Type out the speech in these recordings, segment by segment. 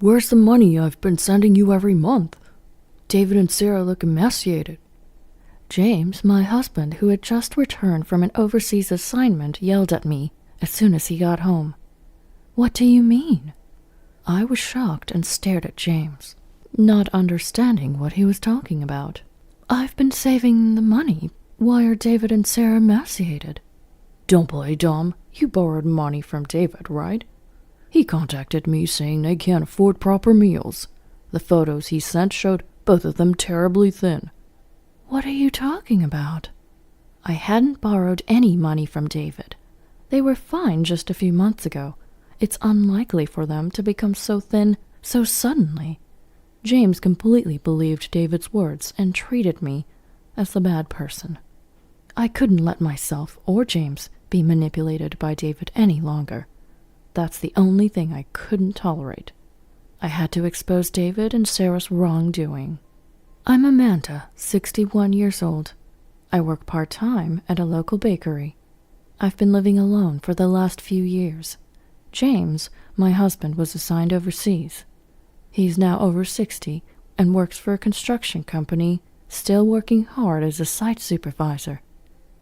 Where's the money I've been sending you every month? David and Sarah look emaciated. James, my husband, who had just returned from an overseas assignment, yelled at me as soon as he got home. What do you mean? I was shocked and stared at James, not understanding what he was talking about. I've been saving the money. Why are David and Sarah emaciated? Don't play dumb. You borrowed money from David, right? He contacted me saying they can't afford proper meals. The photos he sent showed both of them terribly thin. What are you talking about? I hadn't borrowed any money from David. They were fine just a few months ago. It's unlikely for them to become so thin so suddenly. James completely believed David's words and treated me as the bad person. I couldn't let myself or James be manipulated by David any longer. That's the only thing I couldn't tolerate. I had to expose David and Sarah's wrongdoing. I'm Amanda, 61 years old. I work part-time at a local bakery. I've been living alone for the last few years. James, my husband, was assigned overseas. He's now over 60 and works for a construction company, still working hard as a site supervisor.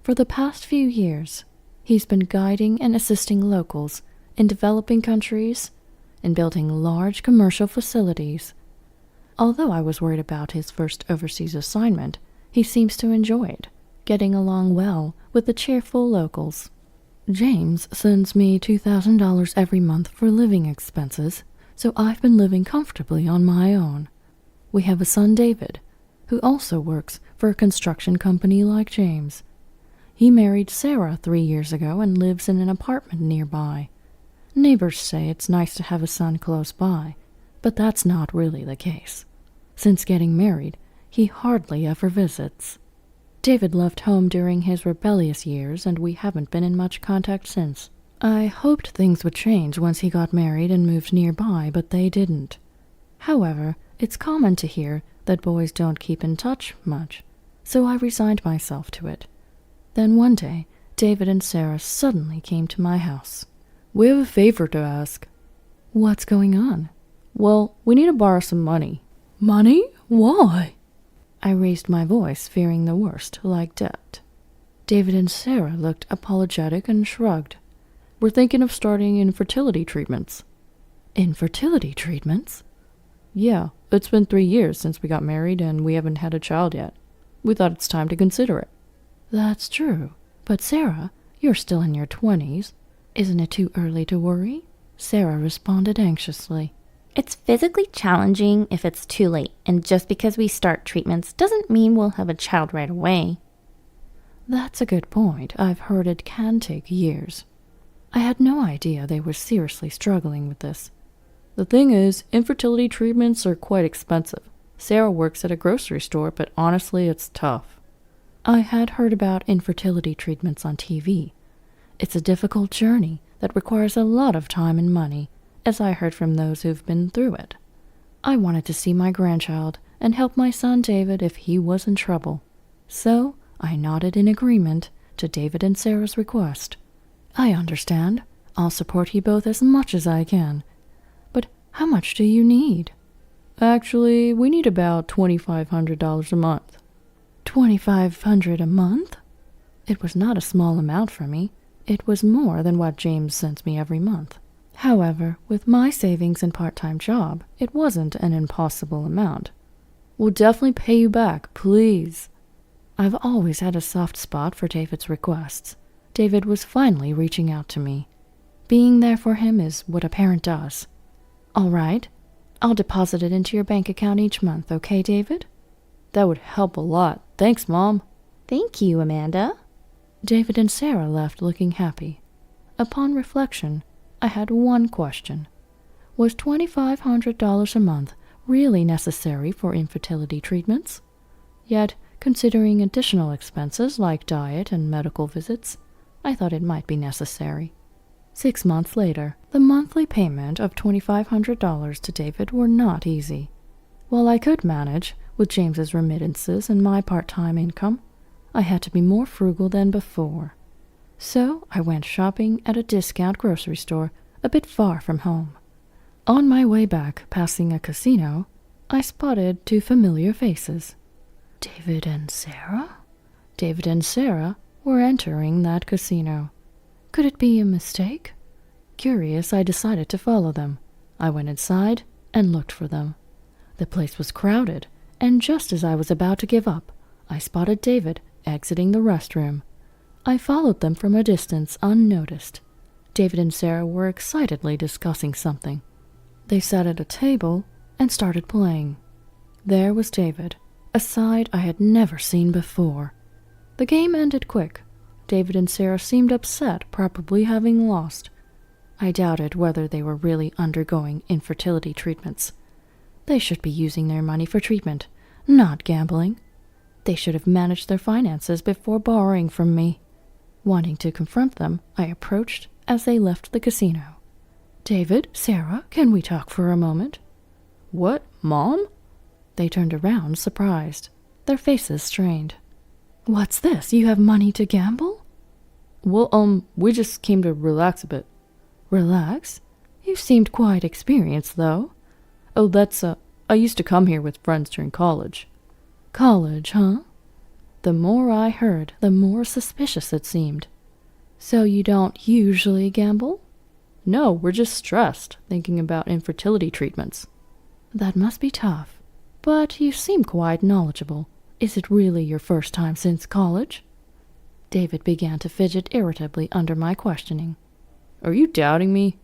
For the past few years, he's been guiding and assisting locals in developing countries and building large commercial facilities. Although I was worried about his first overseas assignment, he seems to enjoy it, getting along well with the cheerful locals. James sends me $2,000 every month for living expenses, so I've been living comfortably on my own. We have a son, David, who also works for a construction company like James. He married Sarah 3 years ago and lives in an apartment nearby. Neighbors say it's nice to have a son close by, but that's not really the case. Since getting married, he hardly ever visits. David left home during his rebellious years, and we haven't been in much contact since. I hoped things would change once he got married and moved nearby, but they didn't. However, it's common to hear that boys don't keep in touch much, so I resigned myself to it. Then one day, David and Sarah suddenly came to my house. We have a favor to ask. What's going on? Well, we need to borrow some money. Money? Why? I raised my voice, fearing the worst, like debt. David and Sarah looked apologetic and shrugged. We're thinking of starting infertility treatments. Infertility treatments? Yeah, it's been 3 years since we got married and we haven't had a child yet. We thought it's time to consider it. That's true. But Sarah, you're still in your 20s. Isn't it too early to worry? Sarah responded anxiously. It's physically challenging if it's too late, and just because we start treatments doesn't mean we'll have a child right away. That's a good point. I've heard it can take years. I had no idea they were seriously struggling with this. The thing is, infertility treatments are quite expensive. Sarah works at a grocery store, but honestly, it's tough. I had heard about infertility treatments on TV. It's a difficult journey that requires a lot of time and money, as I heard from those who've been through it. I wanted to see my grandchild and help my son David if he was in trouble. So I nodded in agreement to David and Sarah's request. I understand. I'll support you both as much as I can. But how much do you need? Actually, we need about $2,500 a month. $2,500 a month? It was not a small amount for me. It was more than what James sent me every month. However, with my savings and part-time job, it wasn't an impossible amount. We'll definitely pay you back, please. I've always had a soft spot for David's requests. David was finally reaching out to me. Being there for him is what a parent does. All right, I'll deposit it into your bank account each month, okay, David? That would help a lot. Thanks, Mom. Thank you, Amanda. David and Sarah left looking happy. Upon reflection, I had one question. Was $2,500 a month really necessary for infertility treatments? Yet, considering additional expenses like diet and medical visits, I thought it might be necessary. 6 months later, the monthly payment of $2,500 to David were not easy. While I could manage with James's remittances and my part-time income, I had to be more frugal than before. So I went shopping at a discount grocery store a bit far from home. On my way back, passing a casino, I spotted two familiar faces. David and Sarah? David and Sarah were entering that casino. Could it be a mistake? Curious, I decided to follow them. I went inside and looked for them. The place was crowded, and just as I was about to give up, I spotted David exiting the restroom. I followed them from a distance unnoticed. David and Sarah were excitedly discussing something. They sat at a table and started playing. There was David, a side I had never seen before. The game ended quick. David and Sarah seemed upset, probably having lost. I doubted whether they were really undergoing infertility treatments. They should be using their money for treatment, not gambling. They should have managed their finances before borrowing from me. Wanting to confront them, I approached as they left the casino. David, Sarah, can we talk for a moment? What, Mom? They turned around, surprised. Their faces strained. What's this? You have money to gamble? Well, we just came to relax a bit. Relax? You seemed quite experienced, though. Oh, I used to come here with friends during college. College, huh? The more I heard, the more suspicious it seemed. So you don't usually gamble? No, we're just stressed, thinking about infertility treatments. That must be tough. But you seem quite knowledgeable. Is it really your first time since college? David began to fidget irritably under my questioning. Are you doubting me?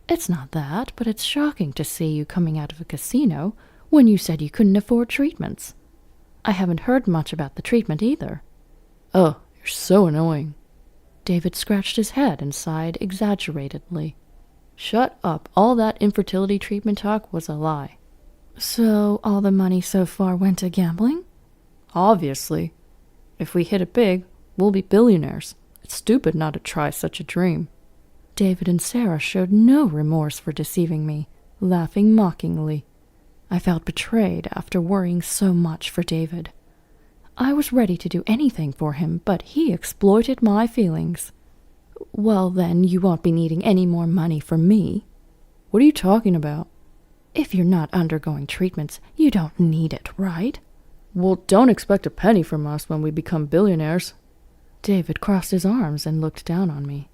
It's not that, but it's shocking to see you coming out of a casino when you said you couldn't afford treatments. I haven't heard much about the treatment either. Oh, you're so annoying. David scratched his head and sighed exaggeratedly. Shut up. All that infertility treatment talk was a lie. So all the money so far went to gambling? Obviously. If we hit it big, we'll be billionaires. It's stupid not to try such a dream. David and Sarah showed no remorse for deceiving me, laughing mockingly. I felt betrayed after worrying so much for David. I was ready to do anything for him, but he exploited my feelings. Well, then, you won't be needing any more money from me. What are you talking about? If you're not undergoing treatments, you don't need it, right? Well, don't expect a penny from us when we become billionaires. David crossed his arms and looked down on me.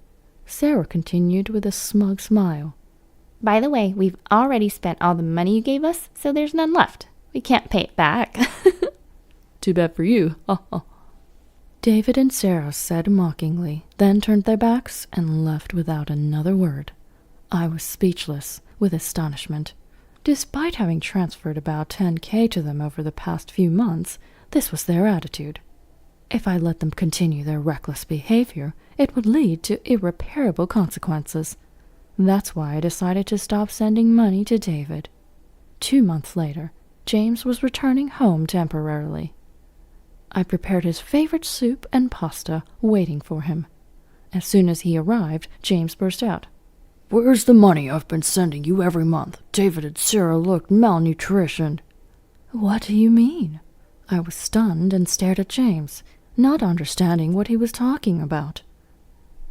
Sarah continued with a smug smile. By the way, we've already spent all the money you gave us, so there's none left. We can't pay it back. Too bad for you. David and Sarah said mockingly, then turned their backs and left without another word. I was speechless with astonishment. Despite having transferred about $10,000 to them over the past few months, this was their attitude. If I let them continue their reckless behavior, it would lead to irreparable consequences. That's why I decided to stop sending money to David. 2 months later, James was returning home temporarily. I prepared his favorite soup and pasta, waiting for him. As soon as he arrived, James burst out. Where's the money I've been sending you every month? David and Sarah looked malnutritioned. What do you mean? I was stunned and stared at James, not understanding what he was talking about.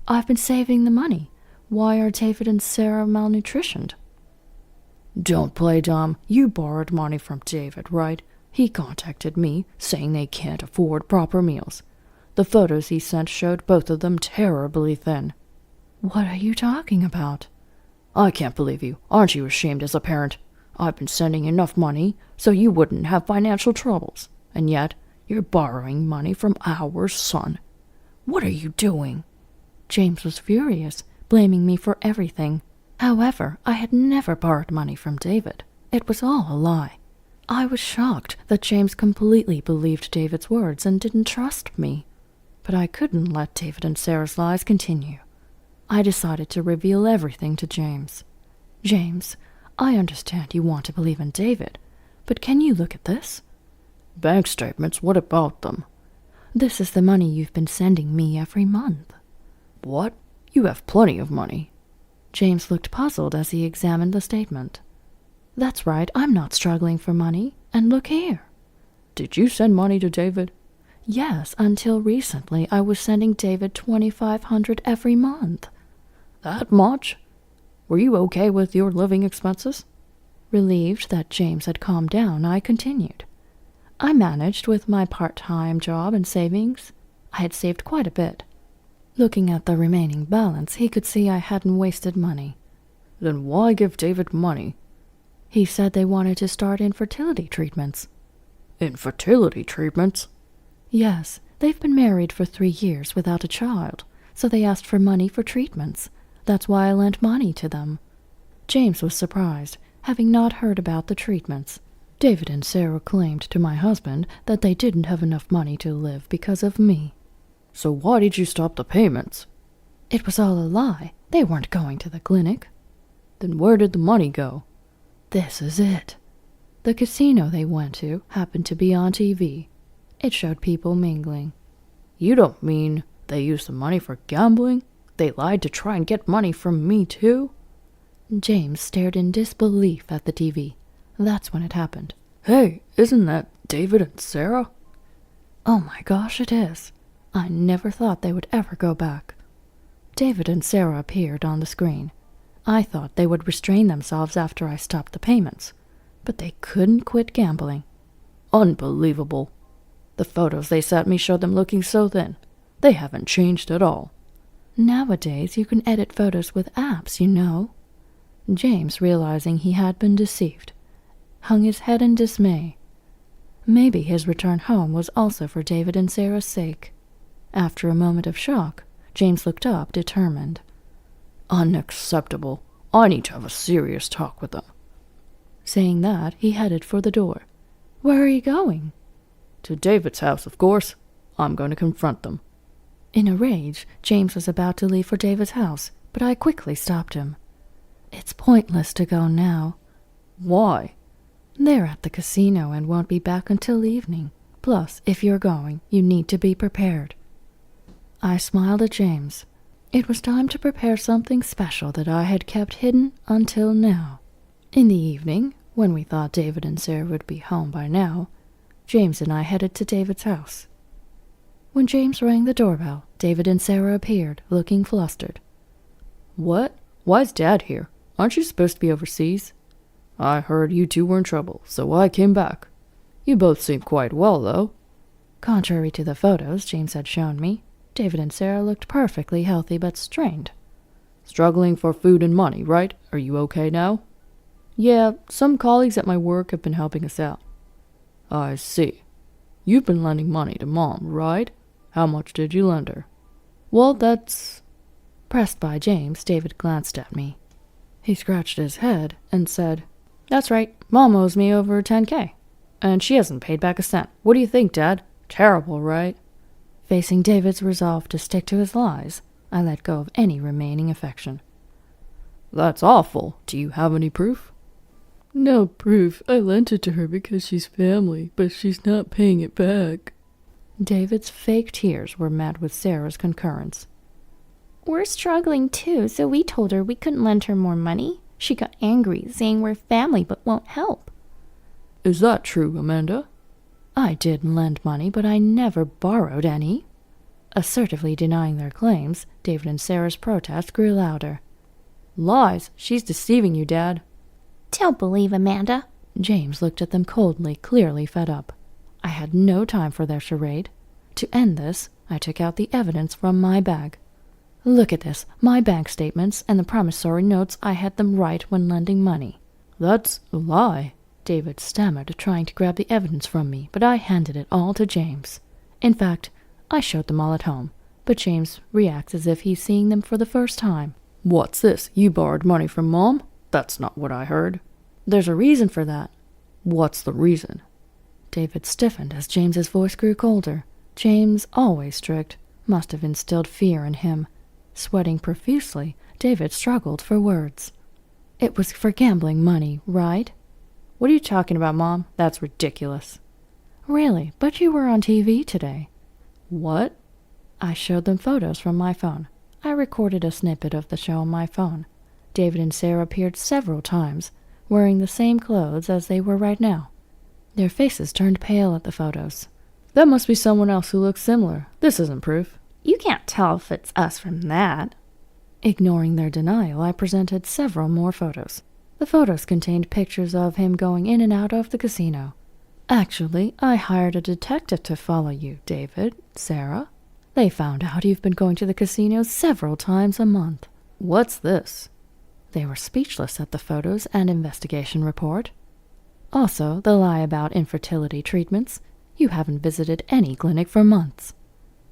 I've been saving the money. Why are David and Sarah malnutritioned? Don't play dumb. You borrowed money from David, right? He contacted me, saying they can't afford proper meals. The photos he sent showed both of them terribly thin. What are you talking about? I can't believe you. Aren't you ashamed as a parent? I've been sending enough money so you wouldn't have financial troubles, and yet you're borrowing money from our son. What are you doing? James was furious, blaming me for everything. However, I had never borrowed money from David. It was all a lie. I was shocked that James completely believed David's words and didn't trust me. But I couldn't let David and Sarah's lies continue. I decided to reveal everything to James. James, I understand you want to believe in David, but can you look at this? Bank statements, what about them? This is the money you've been sending me every month. What? You have plenty of money. James looked puzzled as he examined the statement. That's right, I'm not struggling for money, and look here. Did you send money to David? Yes, until recently I was sending David $2,500 every month. That much? Were you okay with your living expenses? Relieved that James had calmed down, I continued. I managed with my part-time job and savings. I had saved quite a bit. Looking at the remaining balance, he could see I hadn't wasted money. Then why give David money? He said they wanted to start infertility treatments. Infertility treatments? Yes, they've been married for 3 years without a child, so they asked for money for treatments. That's why I lent money to them. James was surprised, having not heard about the treatments. David and Sarah claimed to my husband that they didn't have enough money to live because of me. So why did you stop the payments? It was all a lie. They weren't going to the clinic. Then where did the money go? This is it. The casino they went to happened to be on TV. It showed people mingling. You don't mean they used the money for gambling? They lied to try and get money from me too? James stared in disbelief at the TV. That's when it happened. Hey, isn't that David and Sarah? Oh my gosh, it is. I never thought they would ever go back. David and Sarah appeared on the screen. I thought they would restrain themselves after I stopped the payments, but they couldn't quit gambling. Unbelievable. The photos they sent me showed them looking so thin. They haven't changed at all. Nowadays, you can edit photos with apps, you know. James, realizing he had been deceived, hung his head in dismay. Maybe his return home was also for David and Sarah's sake. After a moment of shock, James looked up, determined. Unacceptable. I need to have a serious talk with them. Saying that, he headed for the door. Where are you going? To David's house, of course. I'm going to confront them. In a rage, James was about to leave for David's house, but I quickly stopped him. It's pointless to go now. Why? They're at the casino and won't be back until evening. Plus, if you're going, you need to be prepared. I smiled at James. It was time to prepare something special that I had kept hidden until now. In the evening, when we thought David and Sarah would be home by now, James and I headed to David's house. When James rang the doorbell, David and Sarah appeared, looking flustered. What? Why's Dad here? Aren't you supposed to be overseas? I heard you two were in trouble, so I came back. You both seem quite well, though. Contrary to the photos James had shown me, David and Sarah looked perfectly healthy but strained. Struggling for food and money, right? Are you okay now? Yeah, some colleagues at my work have been helping us out. I see. You've been lending money to Mom, right? How much did you lend her? Well, that's... Pressed by James, David glanced at me. He scratched his head and said, That's right. Mom owes me over $10,000. And she hasn't paid back a cent. What do you think, Dad? Terrible, right? Facing David's resolve to stick to his lies, I let go of any remaining affection. That's awful. Do you have any proof? No proof. I lent it to her because she's family, but she's not paying it back. David's fake tears were met with Sarah's concurrence. We're struggling too, so we told her we couldn't lend her more money. She got angry, saying we're family but won't help. Is that true, Amanda? I did lend money, but I never borrowed any. Assertively denying their claims, David and Sarah's protest grew louder. Lies. She's deceiving you, Dad. Don't believe Amanda. James looked at them coldly, clearly fed up. I had no time for their charade. To end this, I took out the evidence from my bag. Look at this, my bank statements and the promissory notes. I had them right when lending money. That's a lie. David stammered, trying to grab the evidence from me, but I handed it all to James. In fact, I showed them all at home, but James reacts as if he's seeing them for the first time. What's this? You borrowed money from Mom? That's not what I heard. There's a reason for that. What's the reason? David stiffened as James's voice grew colder. James, always strict, must have instilled fear in him. Sweating profusely, David struggled for words. It was for gambling money, right? What are you talking about, Mom? That's ridiculous. Really? But you were on TV today. What? I showed them photos from my phone. I recorded a snippet of the show on my phone. David and Sarah appeared several times, wearing the same clothes as they were right now. Their faces turned pale at the photos. That must be someone else who looks similar. This isn't proof. You can't tell if it's us from that. Ignoring their denial, I presented several more photos. The photos contained pictures of him going in and out of the casino. Actually, I hired a detective to follow you, David, Sarah. They found out you've been going to the casino several times a month. What's this? They were speechless at the photos and investigation report. Also, the lie about infertility treatments. You haven't visited any clinic for months.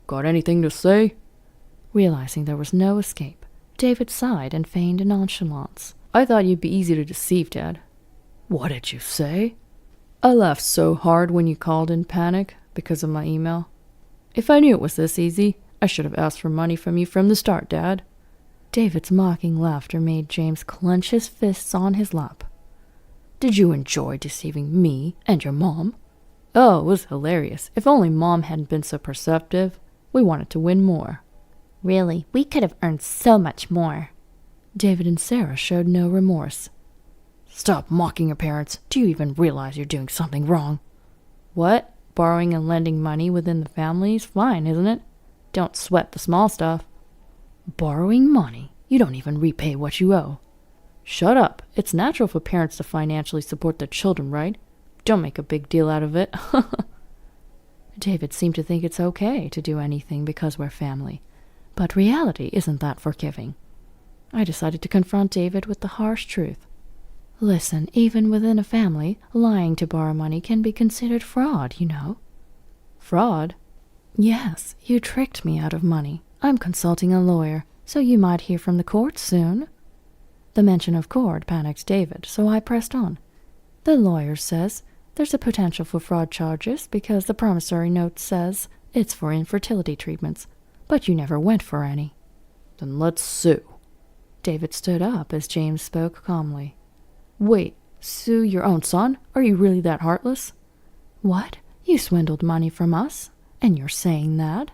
Got anything to say? Realizing there was no escape, David sighed and feigned nonchalance. I thought you'd be easy to deceive, Dad. What did you say? I laughed so hard when you called in panic because of my email. If I knew it was this easy, I should have asked for money from you from the start, Dad. David's mocking laughter made James clench his fists on his lap. Did you enjoy deceiving me and your mom? Oh, it was hilarious. If only Mom hadn't been so perceptive. We wanted to win more. Really, we could have earned so much more. David and Sarah showed no remorse. Stop mocking your parents. Do you even realize you're doing something wrong? What? Borrowing and lending money within the family is fine, isn't it? Don't sweat the small stuff. Borrowing money? You don't even repay what you owe. Shut up. It's natural for parents to financially support their children, right? Don't make a big deal out of it. David seemed to think it's okay to do anything because we're family. But reality isn't that forgiving. I decided to confront David with the harsh truth. Listen, even within a family, lying to borrow money can be considered fraud, you know. Fraud? Yes, you tricked me out of money. I'm consulting a lawyer, so you might hear from the court soon. The mention of court panicked David, so I pressed on. The lawyer says there's a potential for fraud charges because the promissory note says it's for infertility treatments, but you never went for any. Then let's sue. David stood up as James spoke calmly. Wait, sue your own son? Are you really that heartless? What? You swindled money from us? And you're saying that?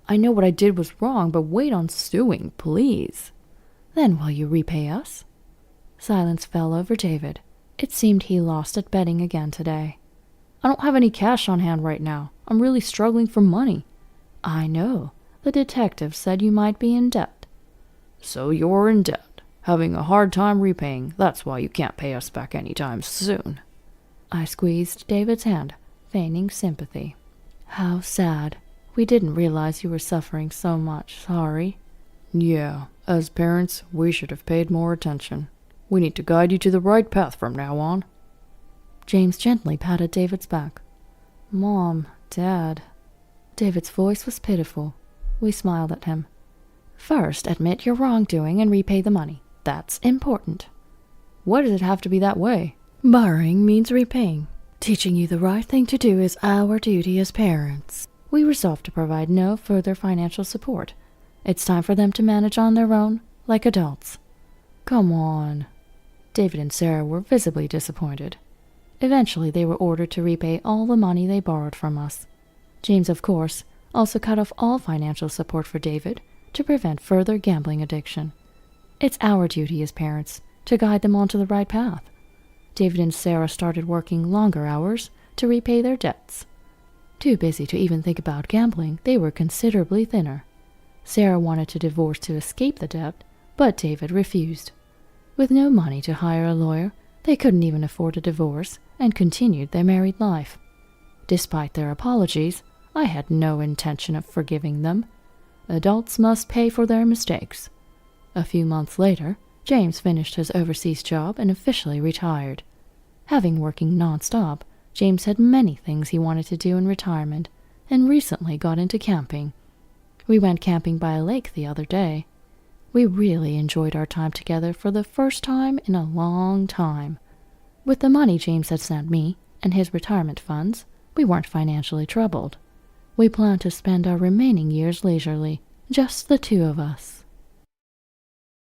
I know what I did was wrong, but wait on suing, please. Then will you repay us? Silence fell over David. It seemed he lost at betting again today. I don't have any cash on hand right now. I'm really struggling for money. I know. The detective said you might be in debt. So you're in debt, having a hard time repaying. That's why you can't pay us back anytime soon. I squeezed David's hand, feigning sympathy. How sad. We didn't realize you were suffering so much. Sorry. Yeah, as parents, we should have paid more attention. We need to guide you to the right path from now on. James gently patted David's back. Mom, Dad. David's voice was pitiful. We smiled at him. First, admit your wrongdoing and repay the money. That's important. Why does it have to be that way? Borrowing means repaying. Teaching you the right thing to do is our duty as parents. We resolved to provide no further financial support. It's time for them to manage on their own, like adults. Come on. David and Sarah were visibly disappointed. Eventually, they were ordered to repay all the money they borrowed from us. James, of course, also cut off all financial support for David to prevent further gambling addiction. It's our duty as parents to guide them onto the right path. David and Sarah started working longer hours to repay their debts. Too busy to even think about gambling, they were considerably thinner. Sarah wanted to divorce to escape the debt, but David refused. With no money to hire a lawyer, they couldn't even afford a divorce and continued their married life. Despite their apologies, I had no intention of forgiving them. Adults must pay for their mistakes. A few months later, James finished his overseas job and officially retired. Having working non-stop, James had many things he wanted to do in retirement and recently got into camping. We went camping by a lake the other day. We really enjoyed our time together for the first time in a long time. With the money James had sent me and his retirement funds, we weren't financially troubled. We planned to spend our remaining years leisurely, just the two of us.